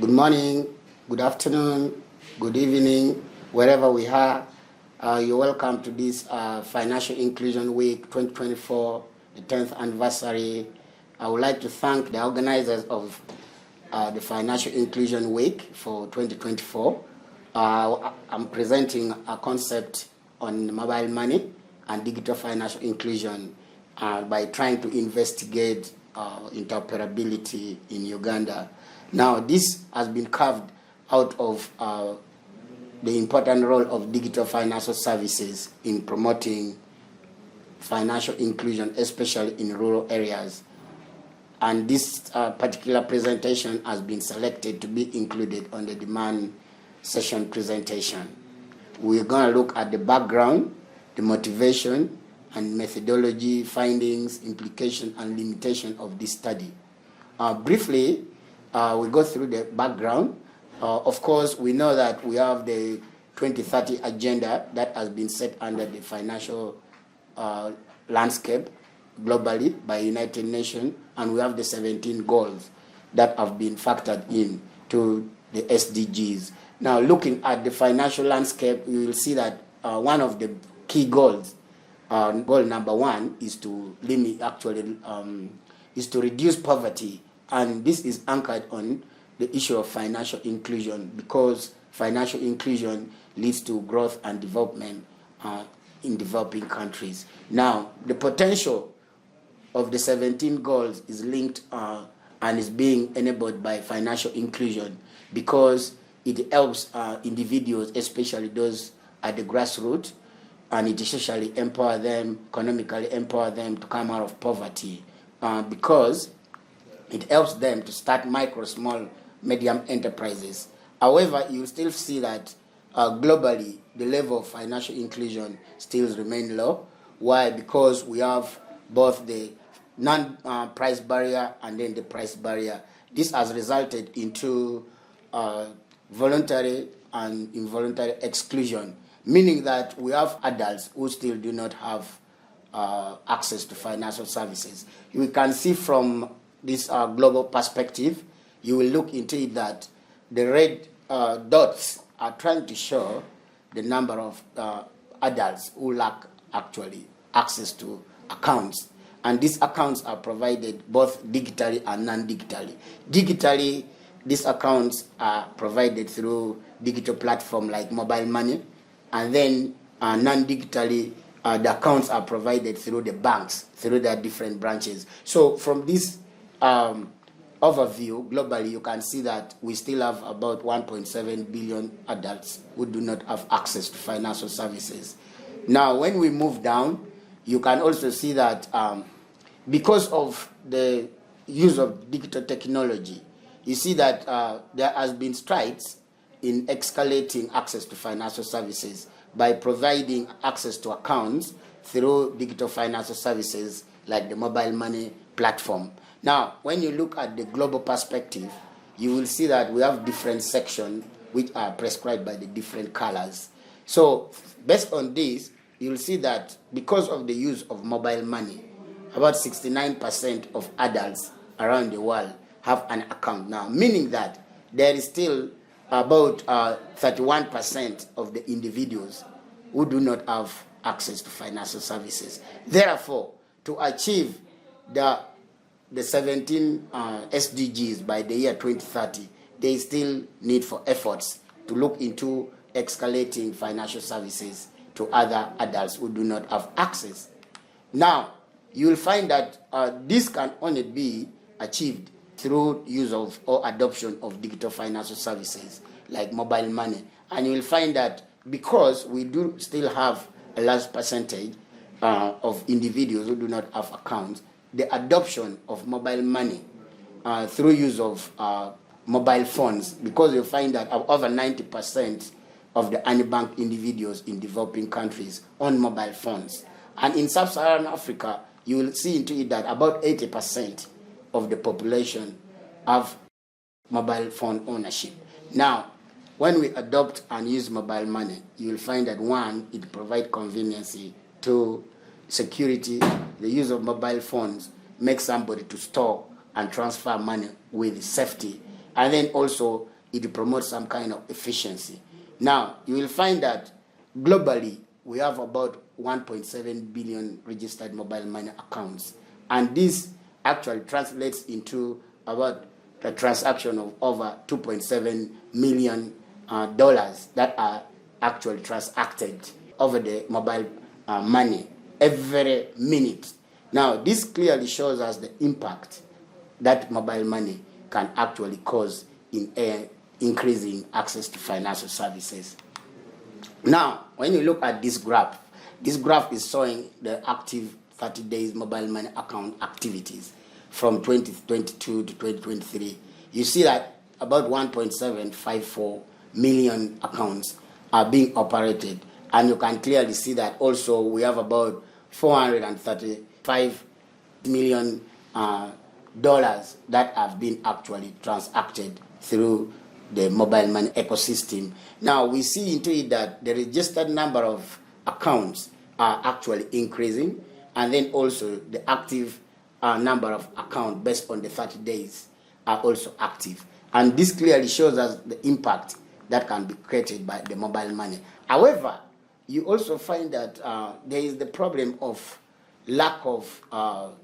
Good morning, good afternoon, good evening, wherever we are. You're welcome to this Financial Inclusion Week 2024, the 10th anniversary. I would like to thank the organizers of the Financial Inclusion Week for 2024. I'm presenting a concept on mobile money and digital financial inclusion by trying to investigate interoperability in Uganda. Now, this has been carved out of the important role of digital financial services in promoting financial inclusion, especially in rural areas. And this particular presentation has been selected to be included on the demand session presentation. We're going to look at the background, the motivation, and methodology, findings, implication, and limitation of this study. Briefly, we go through the background. Of course, we know that we have the 2030 agenda that has been set under the financial landscape globally by United Nations, and we have the 17 goals that have been factored in to the SDGs. Now, looking at the financial landscape, you will see that one of the key goals, goal number one, is to limit, is to reduce poverty. And this is anchored on the issue of financial inclusion, because financial inclusion leads to growth and development in developing countries. Now, the potential of the 17 goals is linked and is being enabled by financial inclusion, because it helps individuals, especially those at the grassroots, and it essentially empower them, economically empower them to come out of poverty, because it helps them to start micro, small, medium enterprises. However, you still see that globally, the level of financial inclusion still remains low. Why? Because we have both the non-price barrier and then the price barrier. This has resulted into voluntary and involuntary exclusion, meaning that we have adults who still do not have access to financial services. We can see from this global perspective, you will look into it that the red dots are trying to show the number of adults who lack actually access to accounts. And these accounts are provided both digitally and non-digitally. Digitally, these accounts are provided through digital platforms like mobile money, and then non-digitally, the accounts are provided through the banks, through their different branches. So from this overview, globally, you can see that we still have about 1.7 billion adults who do not have access to financial services. Now, when we move down, you can also see that because of the use of digital technology, you see that there has been strides in escalating access to financial services by providing access to accounts through digital financial services like the mobile money platform. Now, when you look at the global perspective, you will see that we have different sections which are prescribed by the different colors. So, based on this, you will see that because of the use of mobile money, about 69% of adults around the world have an account now, meaning that there is still about 31% of the individuals who do not have access to financial services. Therefore, to achieve the 17 SDGs by the year 2030, there is still need for efforts to look into escalating financial services to other adults who do not have access. Now, you will find that this can only be achieved through use of or adoption of digital financial services like mobile money. And you will find that because we do still have a large percentage of individuals who do not have accounts, the adoption of mobile money through use of mobile phones, because you find that over 90% of the unbanked individuals in developing countries own mobile phones. And in sub-Saharan Africa, you will see into it that about 80% of the population have mobile phone ownership. Now, when we adopt and use mobile money, you will find that one, it provides convenience. Two, security. The use of mobile phones makes somebody to store and transfer money with safety. And then also it promotes some kind of efficiency. Now, you will find that globally, we have about 1.7 billion registered mobile money accounts. And this actually translates into about a transaction of over $2.7 million that are actually transacted over the mobile money every minute. Now, this clearly shows us the impact that mobile money can actually cause in increasing access to financial services. Now, when you look at this graph is showing the active 30 days mobile money account activities from 2022 to 2023. You see that about 1.754 million accounts are being operated, and you can clearly see that also we have about $435 million dollars that have been actually transacted through the mobile money ecosystem. Now we see into it that the registered number of accounts are actually increasing, and then also the active number of accounts based on the 30 days are also active. And this clearly shows us the impact that can be created by the mobile money. However, you also find that there is the problem of lack of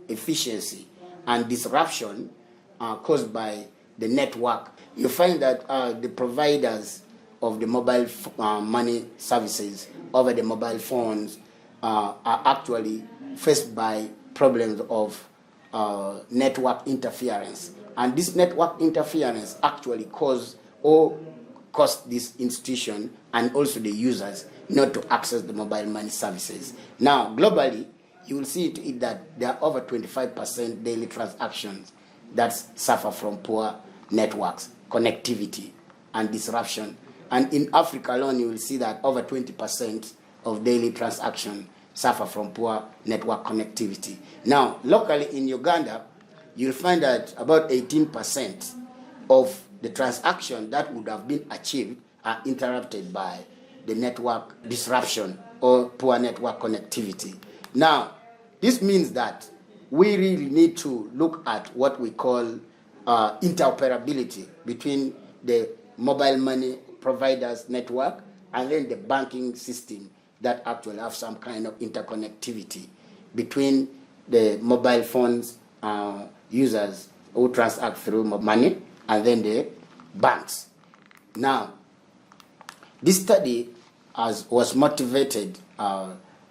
efficiency and disruption caused by the network. You find that the providers of the mobile money services over the mobile phones are actually faced by problems of network interference. And this network interference actually cost this institution and also the users not to access the mobile money services. Now, globally, you will see that there are over 25% daily transactions that suffer from poor networks, connectivity, and disruption. And in Africa alone, you will see that over 20% of daily transactions suffer from poor network connectivity. Now, locally in Uganda, you'll find that about 18% of the transactions that would have been achieved are interrupted by the network disruption or poor network connectivity. Now, this means that we really need to look at what we call interoperability between the mobile money providers network and then the banking system that actually have some kind of interconnectivity between the mobile phones users who transact through money and then the banks. Now, this study was motivated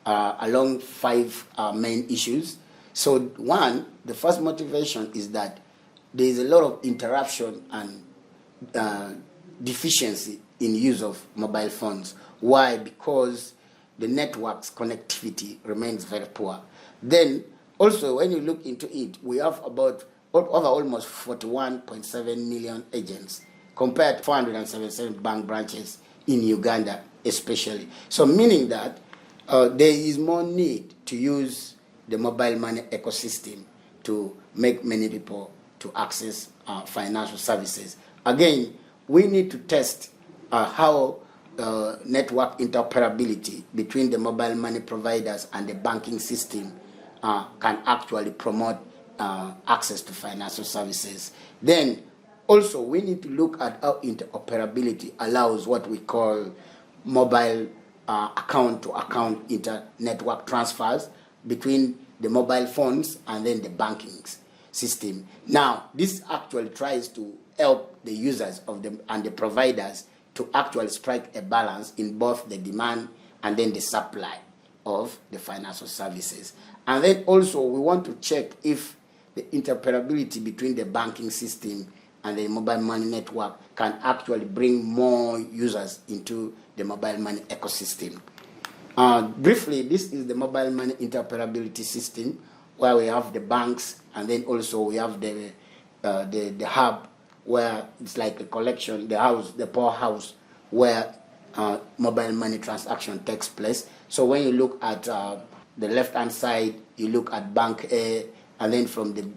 along 5 main issues. So one, the first motivation is that there is a lot of interruption and deficiency in use of mobile phones. Why? Because the network's connectivity remains very poor. Then also when you look into it, we have about over almost 41.7 million agents compared to 477 bank branches in Uganda especially. So meaning that there is more need to use the mobile money ecosystem to make many people to access financial services. Again, we need to test how network interoperability between the mobile money providers and the banking system can actually promote access to financial services. Then also we need to look at how interoperability allows what we call mobile account-to-account inter-network transfers between the mobile phones and then the banking system. Now, this actually tries to help the users of them and the providers to actually strike a balance in both the demand and then the supply of the financial services. And then also we want to check if the interoperability between the banking system and the mobile money network can actually bring more users into the mobile money ecosystem. Briefly, this is the mobile money interoperability system where we have the banks and then also we have the hub where it's like a collection, the powerhouse where mobile money transaction takes place. So when you look at the left-hand side, you look at bank A, and then from the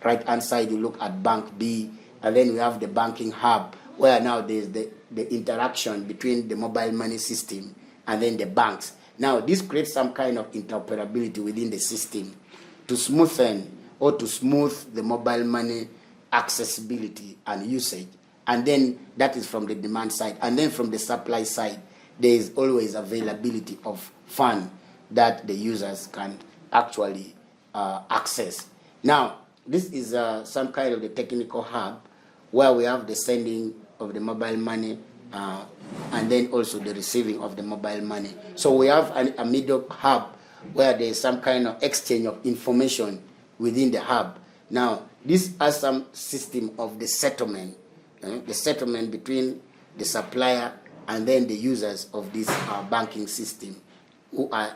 right-hand side, you look at bank B, and then we have the banking hub where now there's the interaction between the mobile money system and then the banks. Now, this creates some kind of interoperability within the system to smoothen or to smooth the mobile money accessibility and usage And then that is from the demand side. And then from the supply side, there is always availability of fund that the users can actually access. Now, this is some kind of the technical hub where we have the sending of the mobile money and then also the receiving of the mobile money. So we have a middle hub where there is some kind of exchange of information within the hub. Now, this has some system of the settlement between the supplier and then the users of this banking system, who are,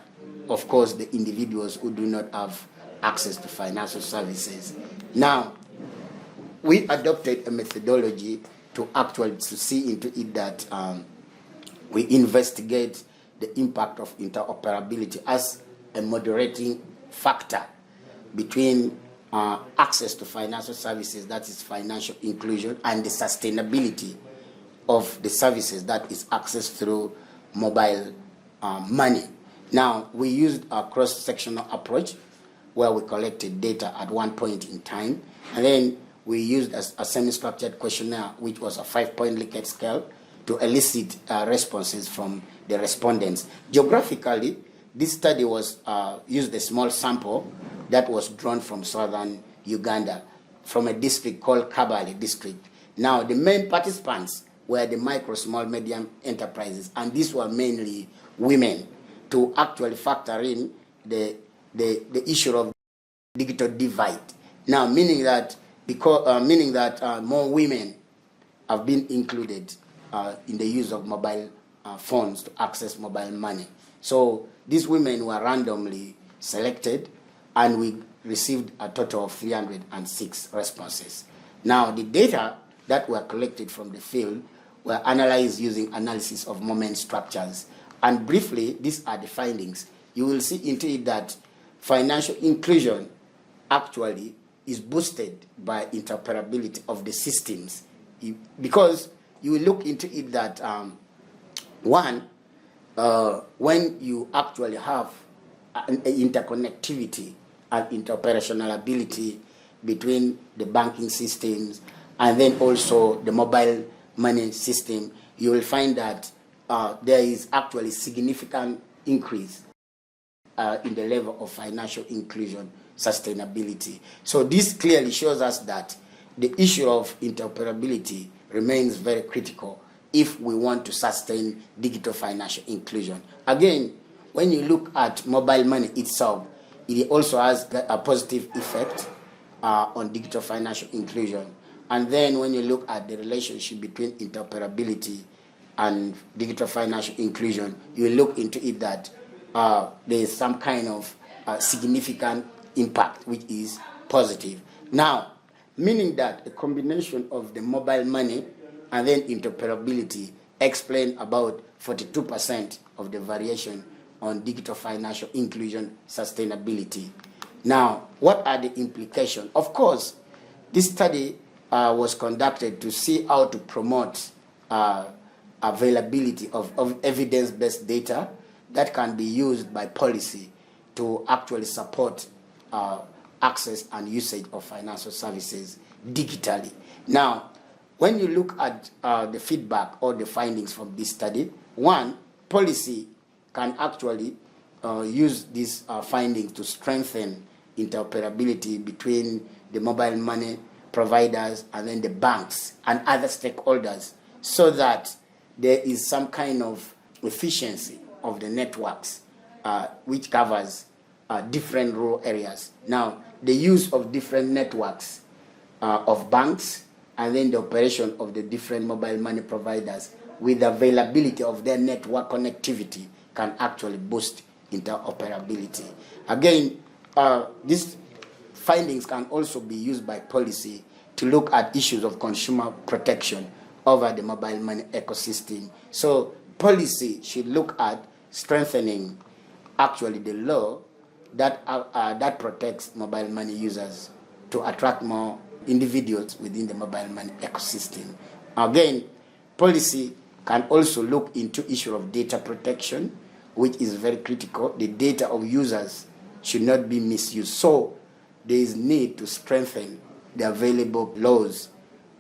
of course, the individuals who do not have access to financial services. Now, we adopted a methodology to actually see into it that we investigate the impact of interoperability as a moderating factor between access to financial services, that is financial inclusion, and the sustainability of the services that is accessed through mobile money. Now, we used a cross-sectional approach where we collected data at one point in time, and then we used a semi-structured questionnaire, which was a 5-point Likert scale, to elicit responses from the respondents. Geographically, this study was used a small sample that was drawn from southern Uganda, from a district called Kabale district. Now, the main participants were the micro, small, medium enterprises, and these were mainly women, to actually factor in the issue of digital divide. Now, meaning that more women have been included in the use of mobile phones to access mobile money. So these women were randomly selected, and we received a total of 306 responses. Now, the data that were collected from the field were analyzed using analysis of moment structures. And briefly, these are the findings. You will see into it that financial inclusion actually is boosted by interoperability of the systems, because you will look into it that when you actually have an interconnectivity and interoperationality between the banking systems and then also the mobile money system, you will find that there is actually significant increase in the level of financial inclusion sustainability. So this clearly shows us that the issue of interoperability remains very critical if we want to sustain digital financial inclusion. Again, when you look at mobile money itself, it also has a positive effect on digital financial inclusion. And then when you look at the relationship between interoperability and digital financial inclusion, you look into it that there is some kind of significant impact which is positive. Now, meaning that a combination of the mobile money and then interoperability explain about 42% of the variation on digital financial inclusion sustainability. Now, what are the implications? Of course, this study was conducted to see how to promote availability of evidence-based data that can be used by policy to actually support access and usage of financial services digitally. Now, when you look at the feedback or the findings from this study, one, policy can actually use these findings to strengthen interoperability between the mobile money providers and then the banks and other stakeholders, so that there is some kind of efficiency of the networks which covers different rural areas. Now, the use of different networks of banks and then the operation of the different mobile money providers with the availability of their network connectivity can actually boost interoperability. Again, these findings can also be used by policy to look at issues of consumer protection over the mobile money ecosystem. So policy should look at strengthening actually the law that protects mobile money users to attract more individuals within the mobile money ecosystem. Again, policy can also look into issue of data protection, which is very critical. The data of users should not be misused. So there is need to strengthen the available laws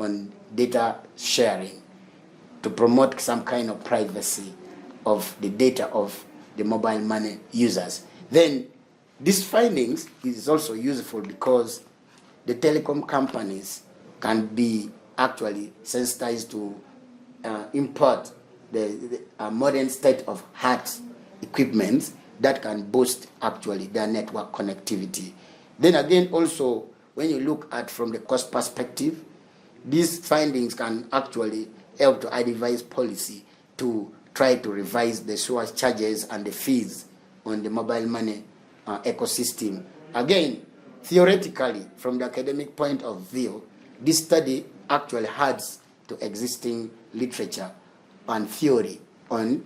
on data sharing to promote some kind of privacy of the data of the mobile money users. Then these findings is also useful because the telecom companies can be actually sensitized to import the modern state of art equipment that can boost actually their network connectivity. Then again, also, when you look at from the cost perspective, these findings can actually help to advise policy to try to revise the surge charges and the fees on the mobile money ecosystem. Again, theoretically, from the academic point of view, this study actually adds to existing literature and theory on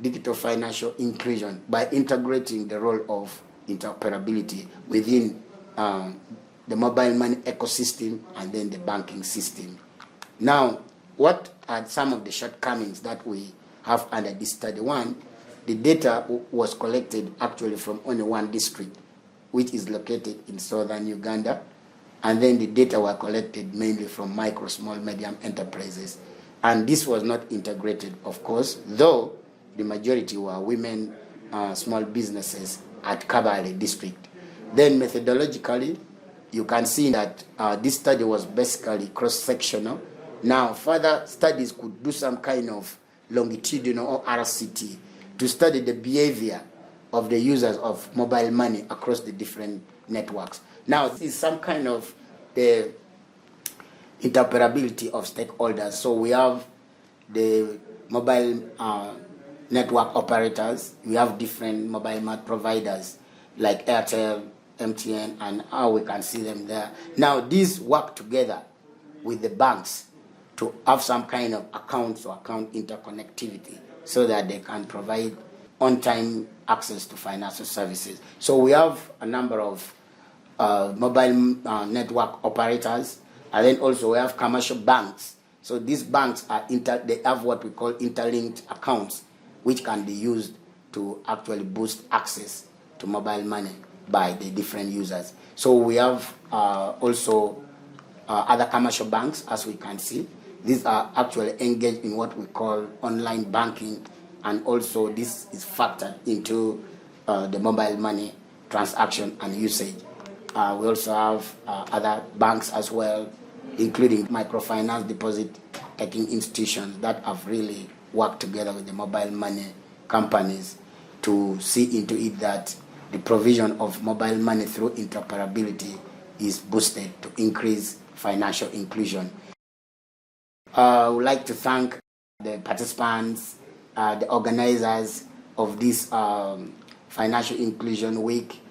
digital financial inclusion by integrating the role of interoperability within the mobile money ecosystem and then the banking system. Now, what are some of the shortcomings that we have under this study? One, the data was collected actually from only one district, which is located in southern Uganda, and then the data were collected mainly from micro, small, medium enterprises. And this was not integrated, of course, though the majority were women, small businesses at Kabale district. Then methodologically, you can see that this study was basically cross-sectional. Now, further studies could do some kind of longitudinal or RCT to study the behavior of the users of mobile money across the different networks. Now, this is some kind of the interoperability of stakeholders. So we have the mobile network operators, we have different mobile market providers like Airtel, MTN, and how we can see them there. Now, these work together with the banks to have some kind of accounts or account interconnectivity so that they can provide on-time access to financial services. So we have a number of mobile network operators, and then also we have commercial banks. So these banks are they have what we call interlinked accounts, which can be used to actually boost access to mobile money by the different users. So we have also other commercial banks, as we can see. These are actually engaged in what we call online banking, and also this is factored into the mobile money transaction and usage. We also have other banks as well, including microfinance deposit taking institutions that have really worked together with the mobile money companies to see into it that the provision of mobile money through interoperability is boosted to increase financial inclusion. I would like to thank the participants, the organizers of this Financial Inclusion Week,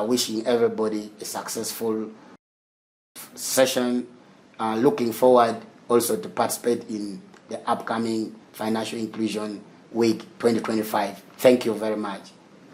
wishing everybody a successful session. Looking forward also to participate in the upcoming Financial Inclusion Week 2025. Thank you very much.